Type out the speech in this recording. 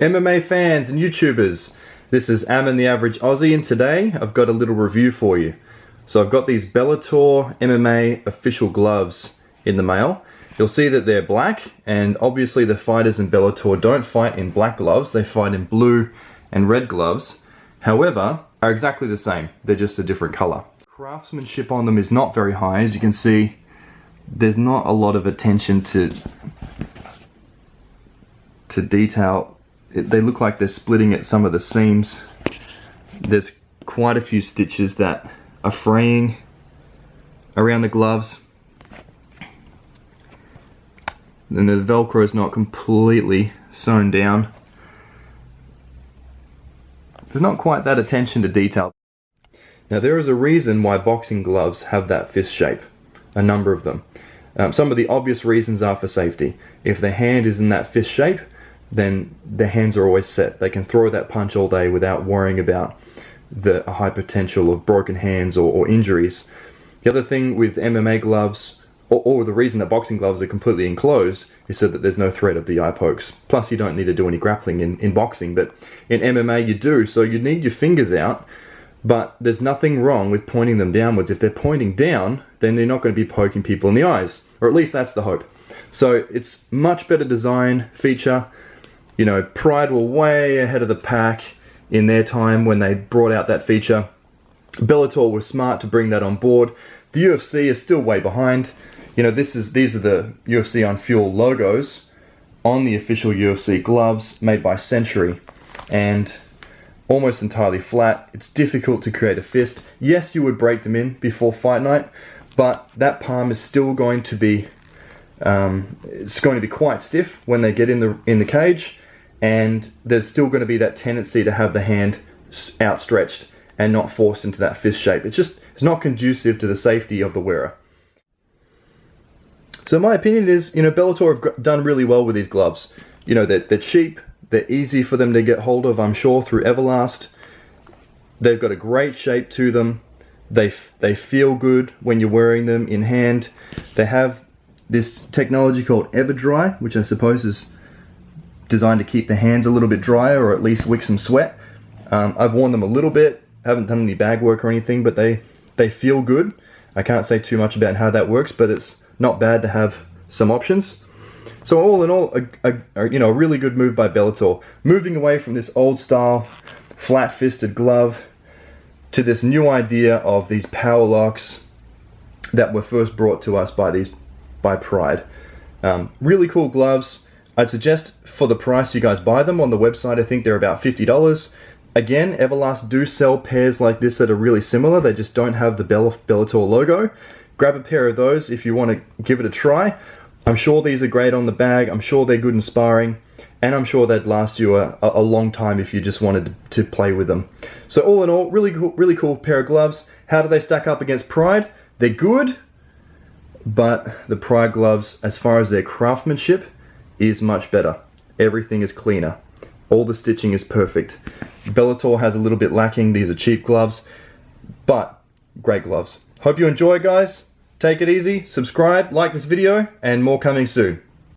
MMA fans and YouTubers, this is Ammon the Average Aussie, and today I've got a little review for you. So I've got these Bellator MMA official gloves in the mail. You'll see that they're black, and obviously the fighters in Bellator don't fight in black gloves, they fight in blue and red gloves. However, are exactly the same, they're just a different color. Craftsmanship on them is not very high. As you can see, there's not a lot of attention to detail. They look like they're splitting at some of the seams. There's quite a few stitches that are fraying around the gloves. And the Velcro is not completely sewn down. There's not quite that attention to detail. Now there is a reason why boxing gloves have that fist shape, a number of them. Some of the obvious reasons are for safety. If the hand is in that fist shape, then their hands are always set. They can throw that punch all day without worrying about the high potential of broken hands or injuries. The other thing with MMA gloves, or the reason that boxing gloves are completely enclosed, is so that there's no threat of the eye pokes. Plus you don't need to do any grappling in boxing, but in MMA you do, so you need your fingers out, but there's nothing wrong with pointing them downwards. If they're pointing down, then they're not going to be poking people in the eyes, or at least that's the hope. So it's much better design feature. You know, Pride were way ahead of the pack in their time when they brought out that feature. Bellator was smart to bring that on board. The UFC is still way behind. You know, these are the UFC on Fuel logos on the official UFC gloves made by Century, and almost entirely flat. It's difficult to create a fist. Yes, you would break them in before fight night, but that palm is still going to be it's going to be quite stiff when they get in the cage, and there's still going to be that tendency to have the hand outstretched and not forced into that fist shape. It's not conducive to the safety of the wearer. So my opinion is, you know, Bellator have done really well with these gloves. You know, they're cheap, they're easy for them to get hold of, I'm sure, through Everlast. They've got a great shape to them. They feel good when you're wearing them in hand. They have this technology called EverDry, which I suppose is designed to keep the hands a little bit drier, or at least wick some sweat. I've worn them a little bit, haven't done any bag work or anything, but they feel good. I can't say too much about how that works, but it's not bad to have some options. So all in all, a really good move by Bellator, moving away from this old style flat-fisted glove to this new idea of these power locks that were first brought to us by Pride. Really cool gloves. I'd suggest for the price you guys buy them on the website. I think they're about $50. Again, Everlast do sell pairs like this that are really similar. They just don't have the Bellator logo. Grab a pair of those if you want to give it a try. I'm sure these are great on the bag. I'm sure they're good in sparring, and I'm sure they'd last you a long time if you just wanted to play with them. So all in all, really cool pair of gloves. How do they stack up against Pride? They're good, but the Pride gloves, as far as their craftsmanship, is much better. Everything is cleaner. All the stitching is perfect. Bellator has a little bit lacking. These are cheap gloves, but great gloves. Hope you enjoy, guys. Take it easy, subscribe, like this video, and more coming soon.